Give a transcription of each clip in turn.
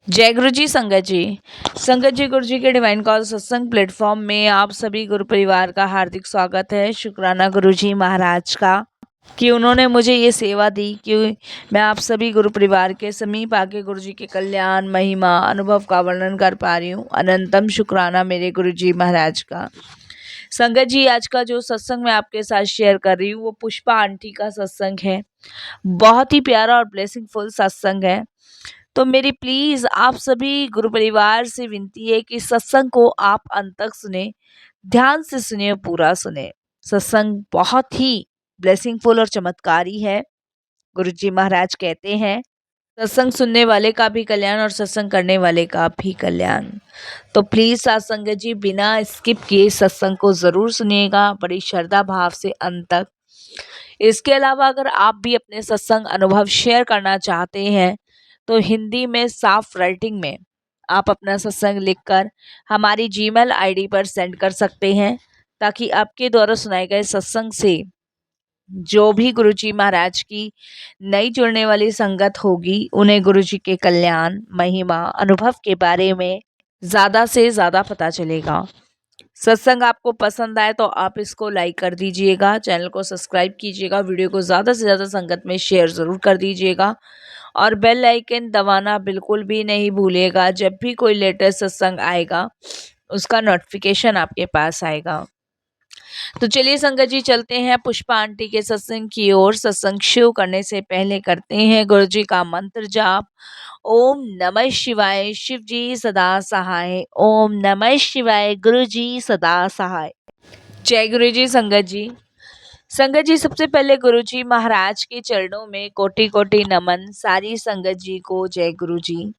जय गुरु जी संगत जी। संगत जी, गुरु जी के डिवाइन कॉल सत्संग प्लेटफॉर्म में आप सभी गुरु परिवार का हार्दिक स्वागत है। शुक्राना गुरु जी महाराज का कि उन्होंने मुझे ये सेवा दी कि मैं आप सभी गुरु परिवार के समीप आके गुरु जी के कल्याण महिमा अनुभव का वर्णन कर पा रही हूँ। अनंतम शुक्राना मेरे गुरु जी महाराज का। संगत जी, आज का जो सत्संग मैं आपके साथ शेयर कर रही हूँ वो पुष्पा आंटी का सत्संग है। बहुत ही प्यारा और ब्लेसिंगफुल सत्संग है। तो मेरी प्लीज आप सभी गुरु परिवार से विनती है कि सत्संग को आप अंत तक सुने, ध्यान से सुने, पूरा सुने। सत्संग बहुत ही ब्लेसिंगफुल और चमत्कारी है। गुरुजी महाराज कहते हैं, सत्संग सुनने वाले का भी कल्याण और सत्संग करने वाले का भी कल्याण। तो प्लीज सत्संग जी, बिना स्किप किए सत्संग को जरूर सुनिएगा, बड़ी श्रद्धा भाव से अंत तक। इसके अलावा अगर आप भी अपने सत्संग अनुभव शेयर करना चाहते हैं तो हिंदी में साफ राइटिंग में आप अपना सत्संग लिखकर हमारी जीमेल आईडी पर सेंड कर सकते हैं, ताकि आपके द्वारा सुनाए गए सत्संग से जो भी गुरुजी महाराज की नई जुड़ने वाली संगत होगी उन्हें गुरुजी के कल्याण महिमा अनुभव के बारे में ज़्यादा से ज़्यादा पता चलेगा। सत्संग आपको पसंद आए तो आप इसको लाइक कर दीजिएगा, चैनल को सब्सक्राइब कीजिएगा, वीडियो को ज़्यादा से ज़्यादा संगत में शेयर ज़रूर कर दीजिएगा और बेल आइकन दबाना बिल्कुल भी नहीं भूलिएगा। जब भी कोई लेटेस्ट सत्संग आएगा उसका नोटिफिकेशन आपके पास आएगा। तो चलिए संगत जी, चलते हैं पुष्पा आंटी के सत्संग की ओर। सत्संग शुरू करने से पहले करते हैं गुरु जी का मंत्र जाप। ओम नमः शिवाय, शिव जी सदा सहाय। ओम नमः शिवाय, गुरु जी सदा सहाय। जय गुरु जी संगत जी। संगत जी, सबसे पहले गुरु जी महाराज के चरणों में कोटि कोटि नमन। सारी संगत जी को जय गुरु जी।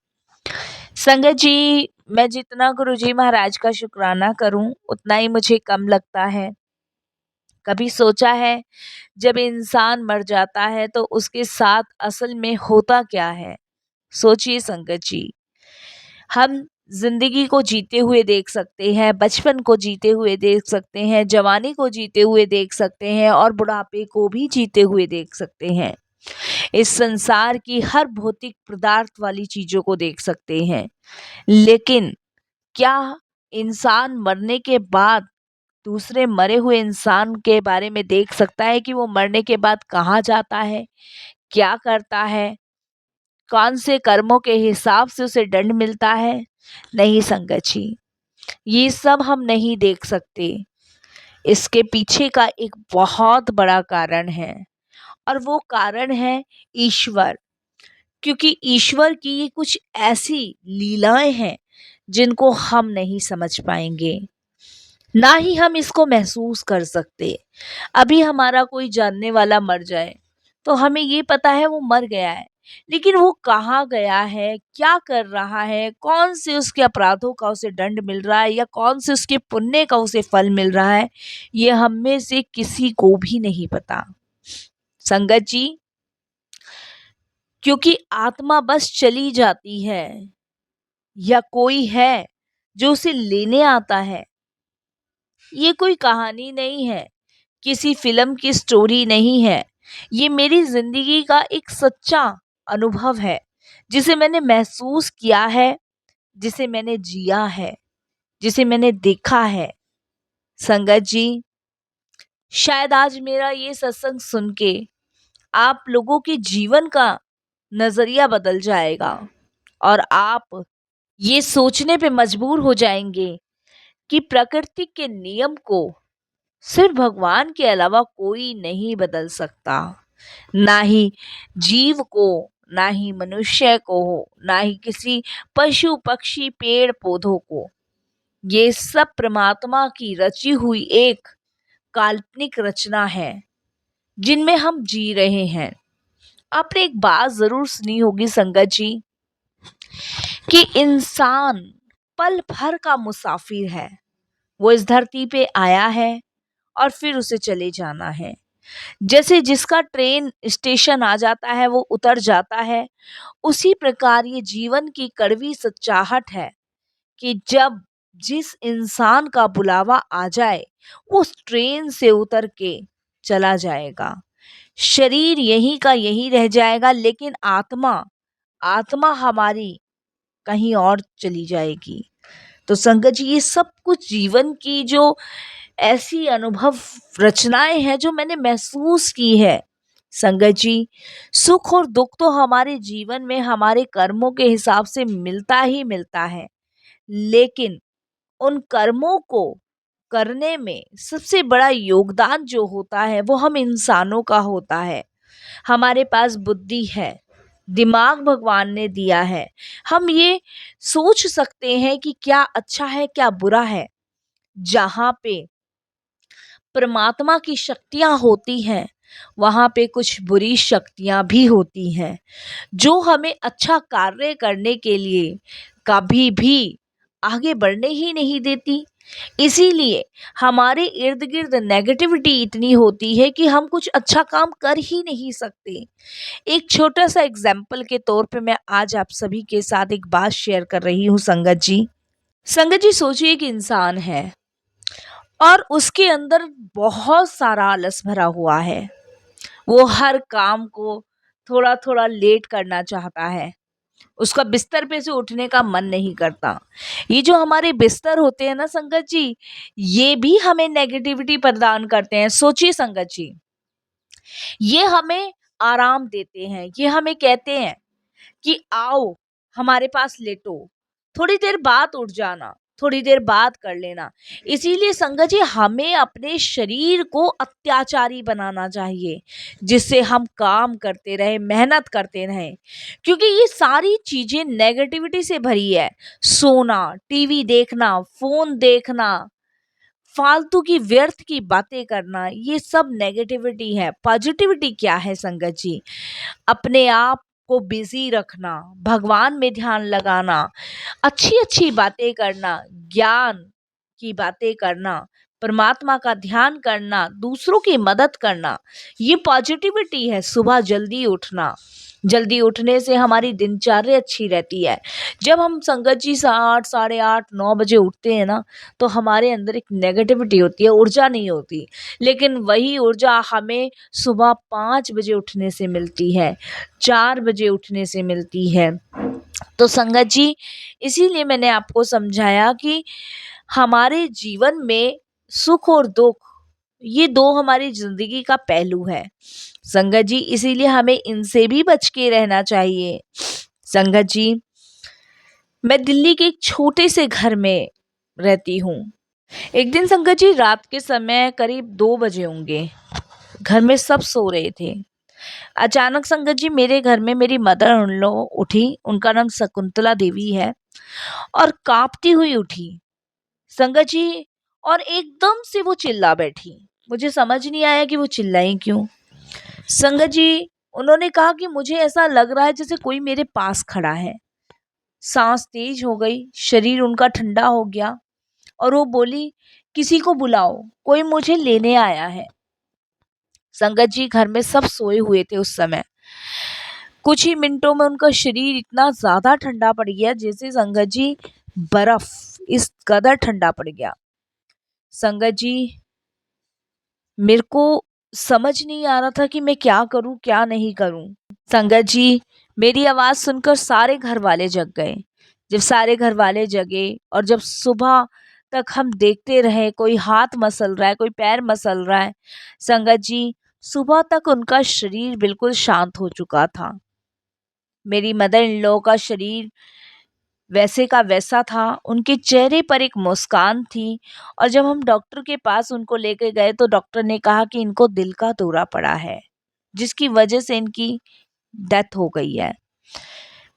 संगत जी, मैं जितना गुरु जी महाराज का शुक्राना करूं उतना ही मुझे कम लगता है। कभी सोचा है जब इंसान मर जाता है तो उसके साथ असल में होता क्या है? सोचिए संगत जी। हम जिंदगी को जीते हुए देख सकते हैं, बचपन को जीते हुए देख सकते हैं, जवानी को जीते हुए देख सकते हैं और बुढ़ापे को भी जीते हुए देख सकते हैं। इस संसार की हर भौतिक पदार्थ वाली चीजों को देख सकते हैं, लेकिन क्या इंसान मरने के बाद दूसरे मरे हुए इंसान के बारे में देख सकता है कि वो मरने के बाद कहाँ जाता है, क्या करता है, कौन से कर्मों के हिसाब से उसे दंड मिलता है? नहीं संगत जी, ये सब हम नहीं देख सकते। इसके पीछे का एक बहुत बड़ा कारण है और वो कारण है ईश्वर। क्योंकि ईश्वर की ये कुछ ऐसी लीलाएं हैं जिनको हम नहीं समझ पाएंगे, ना ही हम इसको महसूस कर सकते। अभी हमारा कोई जानने वाला मर जाए तो हमें ये पता है वो मर गया है, लेकिन वो कहाँ गया है, क्या कर रहा है, कौन से उसके अपराधों का उसे दंड मिल रहा है या कौन से उसके पुण्य का उसे फल मिल रहा है, ये हम में से किसी को भी नहीं पता संगत जी। क्योंकि आत्मा बस चली जाती है या कोई है जो उसे लेने आता है। ये कोई कहानी नहीं है, किसी फिल्म की स्टोरी नहीं है। ये मेरी जिंदगी का एक सच्चा अनुभव है, जिसे मैंने महसूस किया है, जिसे मैंने जिया है, जिसे मैंने देखा है। संगत जी, शायद आज मेरा ये सत्संग सुन के आप लोगों के जीवन का नजरिया बदल जाएगा और आप ये सोचने पे मजबूर हो जाएंगे कि प्रकृति के नियम को सिर्फ भगवान के अलावा कोई नहीं बदल सकता। ना ही जीव को, ना ही मनुष्य को, ना ही किसी पशु पक्षी पेड़ पौधों को। ये सब परमात्मा की रची हुई एक काल्पनिक रचना है जिनमें हम जी रहे हैं। आपने एक बात जरूर सुनी होगी संगत जी कि इंसान पल भर का मुसाफिर है। वो इस धरती पे आया है और फिर उसे चले जाना है। जैसे जिसका ट्रेन स्टेशन आ जाता है वो उतर जाता है, उसी प्रकार ये जीवन की कड़वी सच्चाहट है कि जब जिस इंसान का बुलावा आ जाए वो उस ट्रेन से उतर के चला जाएगा। शरीर यहीं का यहीं रह जाएगा, लेकिन आत्मा, आत्मा हमारी कहीं और चली जाएगी। तो संगत जी, ये सब कुछ जीवन की जो ऐसी अनुभव रचनाएं हैं जो मैंने महसूस की है। संगत जी, सुख और दुख तो हमारे जीवन में हमारे कर्मों के हिसाब से मिलता ही मिलता है, लेकिन उन कर्मों को करने में सबसे बड़ा योगदान जो होता है वो हम इंसानों का होता है। हमारे पास बुद्धि है, दिमाग भगवान ने दिया है, हम ये सोच सकते हैं कि क्या अच्छा है क्या बुरा है। जहाँ पे परमात्मा की शक्तियाँ होती हैं, वहाँ पे कुछ बुरी शक्तियाँ भी होती हैं जो हमें अच्छा कार्य करने के लिए कभी भी आगे बढ़ने ही नहीं देती। इसीलिए हमारे इर्द गिर्द नेगेटिविटी इतनी होती है कि हम कुछ अच्छा काम कर ही नहीं सकते। एक छोटा सा एग्जाम्पल के तौर पे मैं आज आप सभी के साथ एक बात शेयर कर रही हूँ संगत जी। संगत जी, सोचिए एक इंसान है और उसके अंदर बहुत सारा आलस भरा हुआ है। वो हर काम को थोड़ा थोड़ा लेट करना चाहता है, उसका बिस्तर पे से उठने का मन नहीं करता। ये जो हमारे बिस्तर होते हैं ना संगत जी, ये भी हमें नेगेटिविटी प्रदान करते हैं। सोचिए संगत जी, ये हमें आराम देते हैं, ये हमें कहते हैं कि आओ हमारे पास लेटो, थोड़ी देर बाद उठ जाना, थोड़ी देर बाद कर लेना। इसीलिए संगत जी, हमें अपने शरीर को अत्याचारी बनाना चाहिए, जिससे हम काम करते रहे, मेहनत करते रहें, क्योंकि ये सारी चीजें नेगेटिविटी से भरी है। सोना, टीवी देखना, फोन देखना, फालतू की व्यर्थ की बातें करना, ये सब नेगेटिविटी है। पॉजिटिविटी क्या है संगत जी? अपने आप को बिजी रखना, भगवान में ध्यान लगाना, अच्छी अच्छी बातें करना, ज्ञान की बातें करना, परमात्मा का ध्यान करना, दूसरों की मदद करना, ये पॉजिटिविटी है। सुबह जल्दी उठना, जल्दी उठने से हमारी दिनचर्या अच्छी रहती है। जब हम संगत जी 8, साढ़े 8, 9 बजे उठते हैं ना, तो हमारे अंदर एक नेगेटिविटी होती है, ऊर्जा नहीं होती। लेकिन वही ऊर्जा हमें सुबह 5 बजे उठने से मिलती है, 4 बजे उठने से मिलती है। तो संगत जी, इसीलिए मैंने आपको समझाया कि हमारे जीवन में सुख और दुख, ये दो हमारी जिंदगी का पहलू है संगत जी। इसीलिए हमें इनसे भी बच के रहना चाहिए। संगत जी, मैं दिल्ली के एक छोटे से घर में रहती हूँ। एक दिन संगत जी, रात के समय करीब 2 बजे होंगे, घर में सब सो रहे थे। अचानक संगत जी, मेरे घर में मेरी मदर इन लॉ उठी, उनका नाम शकुंतला देवी है, और कांपती हुई उठी संगत जी, और एकदम से वो चिल्ला बैठी। मुझे समझ नहीं आया कि वो चिल्लाई क्यों। संगत जी, उन्होंने कहा कि मुझे ऐसा लग रहा है जैसे कोई मेरे पास खड़ा है। सांस तेज हो गई, शरीर उनका ठंडा हो गया, और वो बोली, किसी को बुलाओ, कोई मुझे लेने आया है। संगत जी, घर में सब सोए हुए थे उस समय। कुछ ही मिनटों में उनका शरीर इतना ज्यादा ठंडा पड़ गया जैसे संगत जी बर्फ, इस कदर ठंडा पड़ गया। संगत जी, मेरे को समझ नहीं आ रहा था कि मैं क्या करूं क्या नहीं करूं। संगत जी, मेरी आवाज सुनकर सारे घर वाले जग गए। जब सारे घर वाले जगे और जब सुबह तक हम देखते रहे, कोई हाथ मसल रहा है, कोई पैर मसल रहा है, संगत जी, सुबह तक उनका शरीर बिल्कुल शांत हो चुका था। मेरी मदर इन लॉ का शरीर वैसे का वैसा था, उनके चेहरे पर एक मुस्कान थी। और जब हम डॉक्टर के पास उनको लेके गए तो डॉक्टर ने कहा कि इनको दिल का दौरा पड़ा है, जिसकी वजह से इनकी डेथ हो गई है।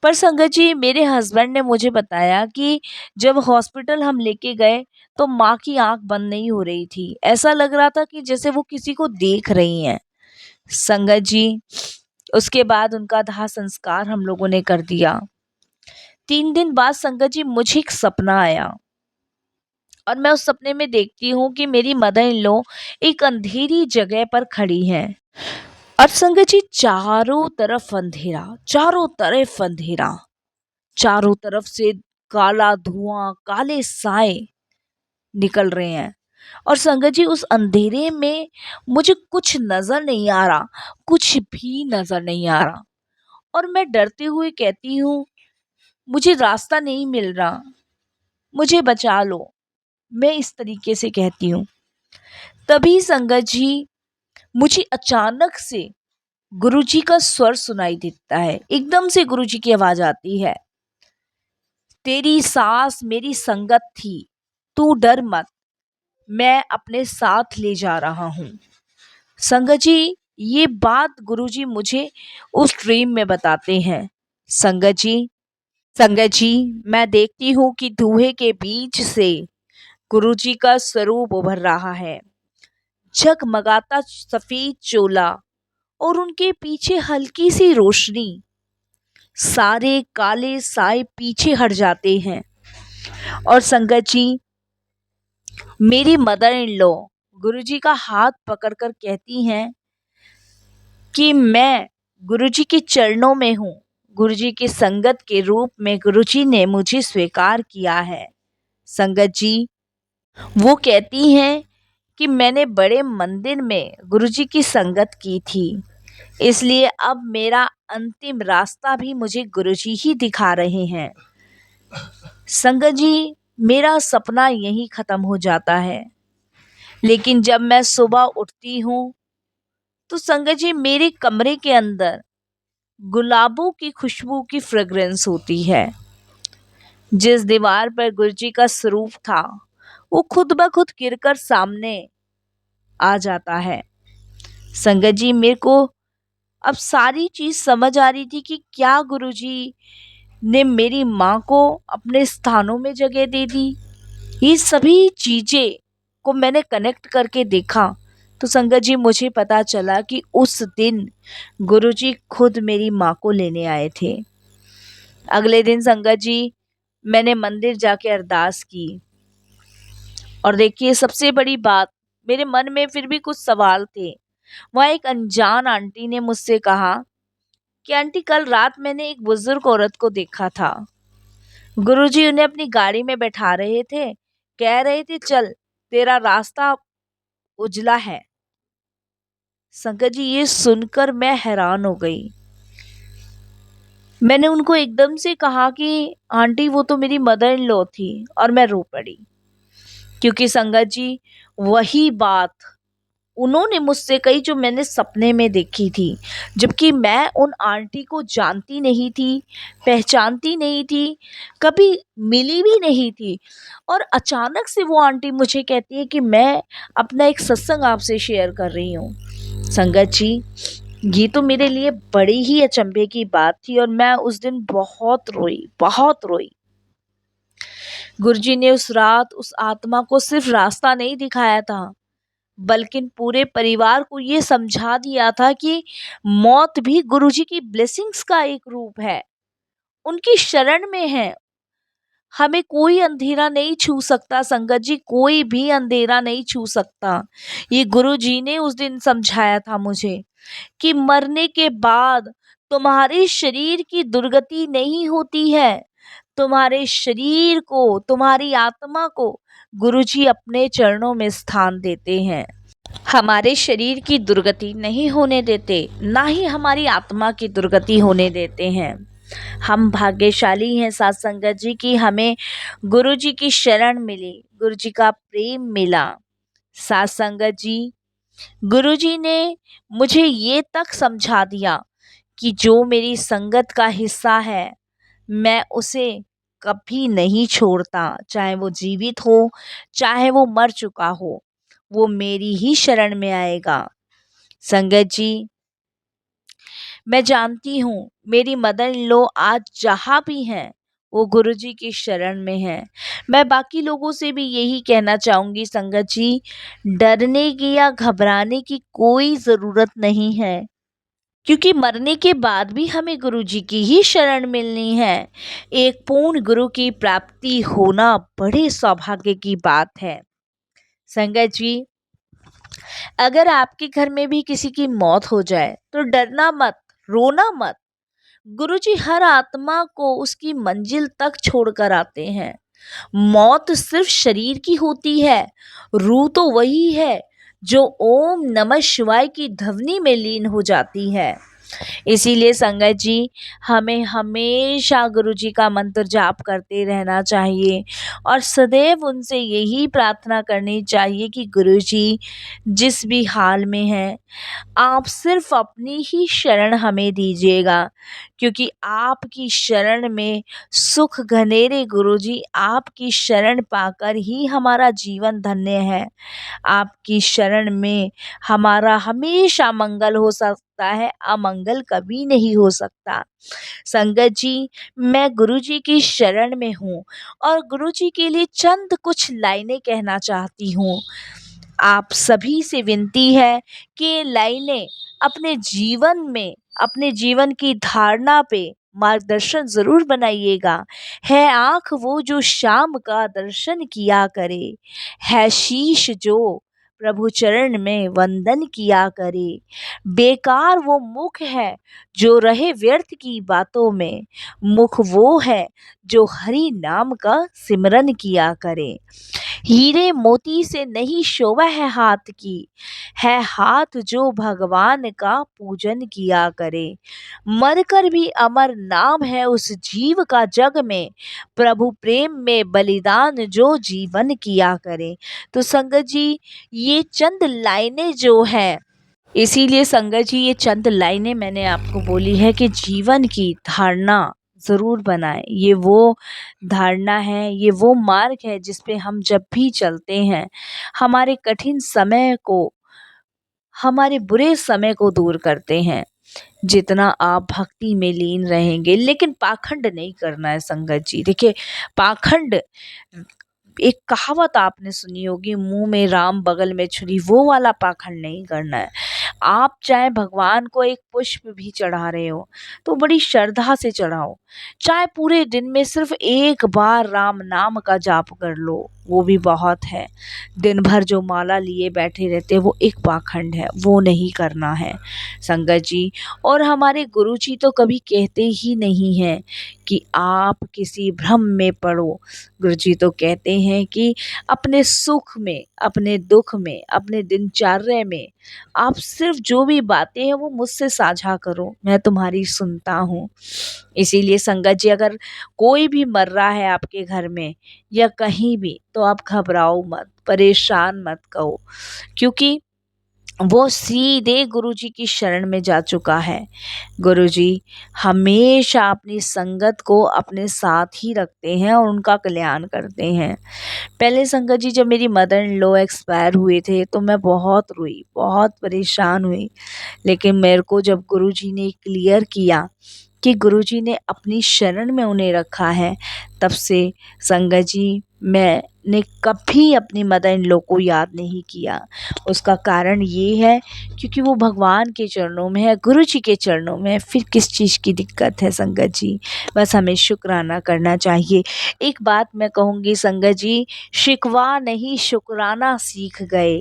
पर संगत जी, मेरे हस्बैंड ने मुझे बताया कि जब हॉस्पिटल हम लेके गए तो माँ की आंख बंद नहीं हो रही थी, ऐसा लग रहा था कि जैसे वो किसी को देख रही हैं। संगत जी, उसके बाद उनका दाह संस्कार हम लोगों ने कर दिया। 3 दिन बाद संगत जी, मुझे एक सपना आया, और मैं उस सपने में देखती हूँ कि मेरी मदर इन लॉ एक अंधेरी जगह पर खड़ी हैं। और संगत जी, चारों तरफ अंधेरा, चारों तरफ अंधेरा, चारों तरफ से काला धुआं, काले साए निकल रहे हैं। और संगत जी, उस अंधेरे में मुझे कुछ नजर नहीं आ रहा, कुछ भी नजर नहीं आ रहा। और मैं डरते हुए कहती हूँ, मुझे रास्ता नहीं मिल रहा, मुझे बचा लो। मैं इस तरीके से कहती हूँ। तभी संगत जी, मुझे अचानक से गुरुजी का स्वर सुनाई देता है। एकदम से गुरुजी की आवाज आती है, तेरी सांस मेरी संगत थी, तू डर मत, मैं अपने साथ ले जा रहा हूँ। संगत जी, ये बात गुरुजी मुझे उस ड्रीम में बताते हैं। संगत जी, मैं देखती हूँ कि धुएं के बीच से गुरुजी का स्वरूप उभर रहा है। झगमगाता सफेद चोला और उनके पीछे हल्की सी रोशनी। सारे काले साए पीछे हट जाते हैं और संगत जी, मेरी मदर इन लॉ गुरुजी का हाथ पकड़कर कहती हैं कि मैं गुरुजी के चरणों में हूँ। गुरुजी की संगत के रूप में गुरुजी ने मुझे स्वीकार किया है। संगत जी, वो कहती हैं कि मैंने बड़े मंदिर में गुरुजी की संगत की थी, इसलिए अब मेरा अंतिम रास्ता भी मुझे गुरुजी ही दिखा रहे हैं। संगत जी, मेरा सपना यहीं खत्म हो जाता है, लेकिन जब मैं सुबह उठती हूँ तो संगत जी, मेरे कमरे के अंदर गुलाबों की खुशबू की फ्रेग्रेंस होती है। जिस दीवार पर गुरुजी का स्वरूप था, वो खुद ब खुद गिरकर सामने आ जाता है। संगत जी, मेरे को अब सारी चीज समझ आ रही थी कि क्या गुरुजी ने मेरी माँ को अपने स्थानों में जगह दे दी। ये सभी चीजें को मैंने कनेक्ट करके देखा तो संगत जी, मुझे पता चला कि उस दिन गुरुजी खुद मेरी माँ को लेने आए थे। अगले दिन संगत जी, मैंने मंदिर जाके अरदास की और देखिए, सबसे बड़ी बात, मेरे मन में फिर भी कुछ सवाल थे। वहाँ एक अनजान आंटी ने मुझसे कहा कि आंटी, कल रात मैंने एक बुजुर्ग औरत को देखा था। गुरुजी उन्हें अपनी गाड़ी में बैठा रहे थे, कह रहे थे चल, तेरा रास्ता उजला है। संगत जी, ये सुनकर मैं हैरान हो गई। मैंने उनको एकदम से कहा कि आंटी, वो तो मेरी मदर इन लॉ थी, और मैं रो पड़ी। क्योंकि संगत जी, वही बात उन्होंने मुझसे कही जो मैंने सपने में देखी थी, जबकि मैं उन आंटी को जानती नहीं थी, पहचानती नहीं थी, कभी मिली भी नहीं थी। और अचानक से वो आंटी मुझे कहती है कि मैं अपना एक सत्संग आपसे शेयर कर रही हूँ। संगत जी, ये तो मेरे लिए बड़ी ही अचंभे की बात थी और मैं उस दिन बहुत रोई, बहुत रोई। गुरुजी ने उस रात उस आत्मा को सिर्फ रास्ता नहीं दिखाया था, बल्कि पूरे परिवार को ये समझा दिया था कि मौत भी गुरुजी की ब्लेसिंग्स का एक रूप है, उनकी शरण में है। हमें कोई अंधेरा नहीं छू सकता संगत जी, कोई भी अंधेरा नहीं छू सकता। ये गुरुजी ने उस दिन समझाया था मुझे कि मरने के बाद तुम्हारे शरीर की दुर्गति नहीं होती है, तुम्हारे शरीर को, तुम्हारी आत्मा को गुरुजी अपने चरणों में स्थान देते हैं। हमारे शरीर की दुर्गति नहीं होने देते, ना ही हमारी आत्मा की दुर्गति होने देते हैं। हम भाग्यशाली हैं साथ संगत जी कि हमें गुरुजी की शरण मिली, गुरुजी का प्रेम मिला। साथ संगत जी, गुरुजी ने मुझे ये तक समझा दिया कि जो मेरी संगत का हिस्सा है, मैं उसे कभी नहीं छोड़ता, चाहे वो जीवित हो, चाहे वो मर चुका हो, वो मेरी ही शरण में आएगा। संगत जी, मैं जानती हूँ मेरी मदर इन लॉ आज जहाँ भी हैं, वो गुरुजी की शरण में हैं। मैं बाकी लोगों से भी यही कहना चाहूँगी संगत जी, डरने की या घबराने की कोई ज़रूरत नहीं है, क्योंकि मरने के बाद भी हमें गुरुजी की ही शरण मिलनी है। एक पूर्ण गुरु की प्राप्ति होना बड़े सौभाग्य की बात है। संगत जी, अगर आपके घर में भी किसी की मौत हो जाए तो डरना मत, रोना मत। गुरुजी हर आत्मा को उसकी मंजिल तक छोड़कर आते हैं। मौत सिर्फ शरीर की होती है, रूह तो वही है जो ओम नमः शिवाय की ध्वनि में लीन हो जाती है। इसीलिए संगत जी, हमें हमेशा गुरु जी का मंत्र जाप करते रहना चाहिए और सदैव उनसे यही प्रार्थना करनी चाहिए कि गुरु जी, जिस भी हाल में हैं, आप सिर्फ अपनी ही शरण हमें दीजिएगा, क्योंकि आपकी शरण में सुख घनेरे गुरु जी, आपकी शरण पाकर ही हमारा जीवन धन्य है। आपकी शरण में हमारा हमेशा मंगल हो सकता है, अमंगल कभी नहीं हो सकता। संगत जी, मैं गुरु जी की शरण में हूँ और गुरु जी के लिए चंद कुछ लाइनें कहना चाहती हूँ। आप सभी से विनती है कि ये लाइनें अपने जीवन में, अपने जीवन की धारणा पे मार्गदर्शन ज़रूर बनाइएगा। है आँख वो जो शाम का दर्शन किया करे, है शीश जो प्रभु चरण में वंदन किया करे। बेकार वो मुख है जो रहे व्यर्थ की बातों में, मुख वो है जो हरि नाम का सिमरन किया करे। हीरे मोती से नहीं शोभा है हाथ की, है हाथ जो भगवान का पूजन किया करे। मरकर भी अमर नाम है उस जीव का जग में, प्रभु प्रेम में बलिदान जो जीवन किया करे। तो संगत जी, ये चंद लाइनें जो है, इसीलिए संगत जी, ये चंद लाइनें मैंने आपको बोली है कि जीवन की धारणा ज़रूर बनाएं। ये वो धारणा है, ये वो मार्ग है जिस पे हम जब भी चलते हैं, हमारे कठिन समय को, हमारे बुरे समय को दूर करते हैं। जितना आप भक्ति में लीन रहेंगे, लेकिन पाखंड नहीं करना है संगत जी। देखिए, पाखंड, एक कहावत आपने सुनी होगी, मुंह में राम बगल में छुरी, वो वाला पाखंड नहीं करना है। आप चाहे भगवान को एक पुष्प भी चढ़ा रहे हो तो बड़ी श्रद्धा से चढ़ाओ। चाहे पूरे दिन में सिर्फ एक बार राम नाम का जाप कर लो, वो भी बहुत है। दिन भर जो माला लिए बैठे रहते हैं, वो एक पाखंड है, वो नहीं करना है संगत जी। और हमारे गुरु जी तो कभी कहते ही नहीं हैं कि आप किसी भ्रम में पड़ो। गुरु जी तो कहते हैं कि अपने सुख में, अपने दुख में, अपने दिनचर्या में आप सिर्फ जो भी बातें हैं वो मुझसे साझा करो, मैं तुम्हारी सुनता हूँ। इसीलिए संगत जी, अगर कोई भी मर रहा है आपके घर में या कहीं भी, तो आप घबराओ मत, परेशान मत कहो, क्योंकि वो सीधे गुरुजी की शरण में जा चुका है। गुरुजी हमेशा अपनी संगत को अपने साथ ही रखते हैं और उनका कल्याण करते हैं। पहले संगत जी, जब मेरी मदर इन लॉ एक्सपायर हुए थे तो मैं बहुत रोई, बहुत परेशान हुई। लेकिन मेरे को जब गुरुजी ने क्लियर किया कि गुरुजी ने अपनी शरण में उन्हें रखा है, तब से संगत जी मैंने कभी अपनी मदर इन लॉ को याद नहीं किया। उसका कारण ये है क्योंकि वो भगवान के चरणों में है, गुरु जी के चरणों में है, फिर किस चीज़ की दिक्कत है संगत जी। बस हमें शुक्राना करना चाहिए। एक बात मैं कहूँगी संगत जी, शिकवा नहीं शुक्राना सीख गए।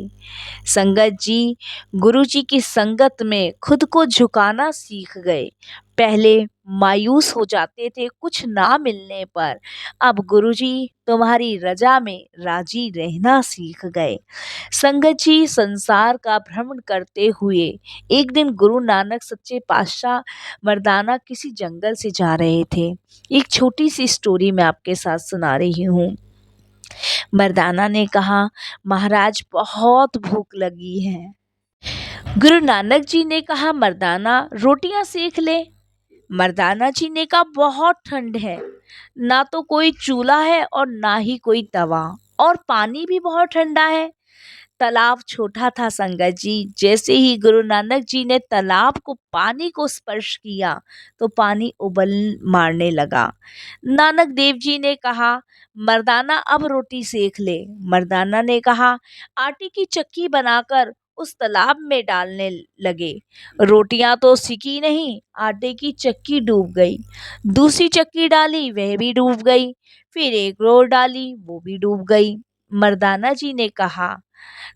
संगत जी, गुरु जी की संगत में खुद को झुकाना सीख गए। पहले मायूस हो जाते थे कुछ ना मिलने पर, अब गुरुजी तुम्हारी रजा में राजी रहना सीख गए। संगत जी, संसार का भ्रमण करते हुए एक दिन गुरु नानक सच्चे पातशाह मर्दाना किसी जंगल से जा रहे थे। एक छोटी सी स्टोरी मैं आपके साथ सुना रही हूँ। मर्दाना ने कहा, महाराज बहुत भूख लगी है। गुरु नानक जी ने कहा, मर्दाना रोटियां सेक ले। मर्दाना जी ने कहा, बहुत ठंड है, ना तो कोई चूल्हा है और ना ही कोई तवा, और पानी भी बहुत ठंडा है। तालाब छोटा था संगत जी, जैसे ही गुरु नानक जी ने तालाब को, पानी को स्पर्श किया तो पानी उबल मारने लगा। नानक देव जी ने कहा, मर्दाना अब रोटी सेक ले। मर्दाना ने कहा, आटे की चक्की बनाकर उस तालाब में डालने लगे। रोटियां तो सिकी नहीं, आटे की चक्की डूब गई। दूसरी चक्की डाली, वह भी डूब गई। फिर एक और डाली, वो भी डूब गई। मर्दाना जी ने कहा,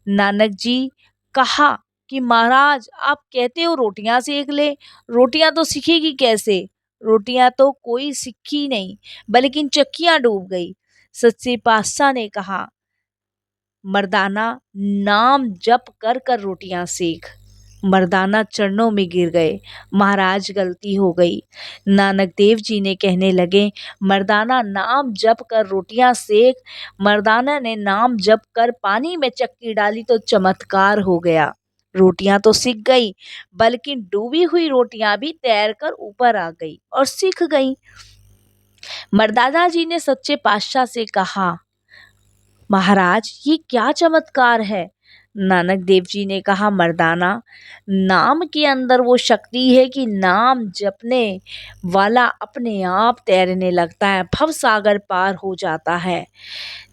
नानक जी कहा कि महाराज आप कहते हो रोटियां सेक ले, रोटियां तो सिकेगी कैसे? रोटियां तो कोई सिकी नहीं, बल्कि चक्कियां डूब गई। सच्चे पातशाह ने कहा, मर्दाना नाम जप कर कर रोटियां सेक। मर्दाना चरणों में गिर गए। महाराज, गलती हो गई। नानक देव जी ने कहने लगे, मर्दाना नाम जप कर रोटियां सेक। मर्दाना ने नाम जप कर पानी में चक्की डाली तो चमत्कार हो गया। रोटियां तो सिक गई, बल्कि डूबी हुई रोटियां भी तैरकर ऊपर आ गई और सिक गई। मर्दाना जी ने सच्चे पातशाह से कहा, महाराज ये क्या चमत्कार है। नानक देव जी ने कहा, मर्दाना, नाम के अंदर वो शक्ति है कि नाम जपने वाला अपने आप तैरने लगता है, भव सागर पार हो जाता है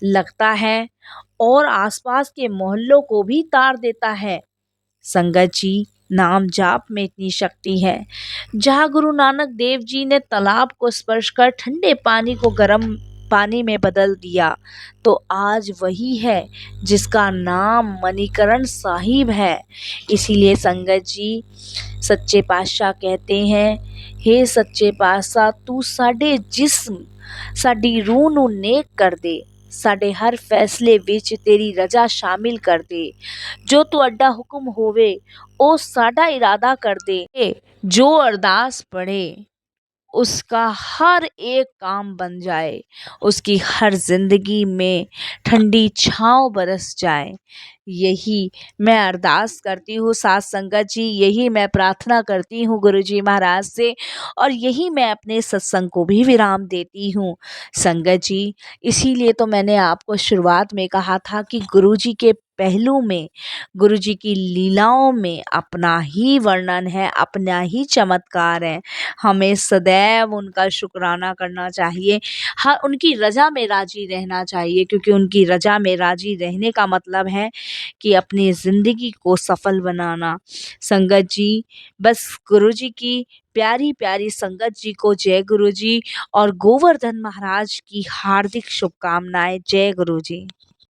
लगता है और आसपास के मोहल्लों को भी तार देता है। संगत जी, नाम जाप में इतनी शक्ति है। जहाँ गुरु नानक देव जी ने तालाब को स्पर्श कर ठंडे पानी को गर्म पानी में बदल दिया, तो आज वही है जिसका नाम मणिकरण साहिब है। इसीलिए संगत जी, सच्चे पातशाह कहते हैं, हे सच्चे पातशाह, तू साडे जिस्म साडी रूह नूं नेक कर दे, साडे हर फैसले विच तेरी रजा शामिल कर दे। जो तुहाडा हुक्म होवे ओ साडा इरादा कर दे। जो अरदास पढ़े उसका हर एक काम बन जाए, उसकी हर जिंदगी में ठंडी छांव बरस जाए। यही मैं अरदास करती हूँ साथ संगत जी, यही मैं प्रार्थना करती हूँ गुरु जी महाराज से, और यही मैं अपने सत्संग को भी विराम देती हूँ संगत जी। इसीलिए तो मैंने आपको शुरुआत में कहा था कि गुरु जी के पहलू में, गुरु जी की लीलाओं में अपना ही वर्णन है, अपना ही चमत्कार है। हमें सदैव उनका शुक्राना करना चाहिए, हर उनकी रजा में राजी रहना चाहिए, क्योंकि उनकी रजा में राजी रहने का मतलब है कि अपनी ज़िंदगी को सफल बनाना। संगत जी, बस गुरु जी की प्यारी प्यारी संगत जी को जय गुरु जी और गोवर्धन महाराज की हार्दिक शुभकामनाएं। जय गुरु जी।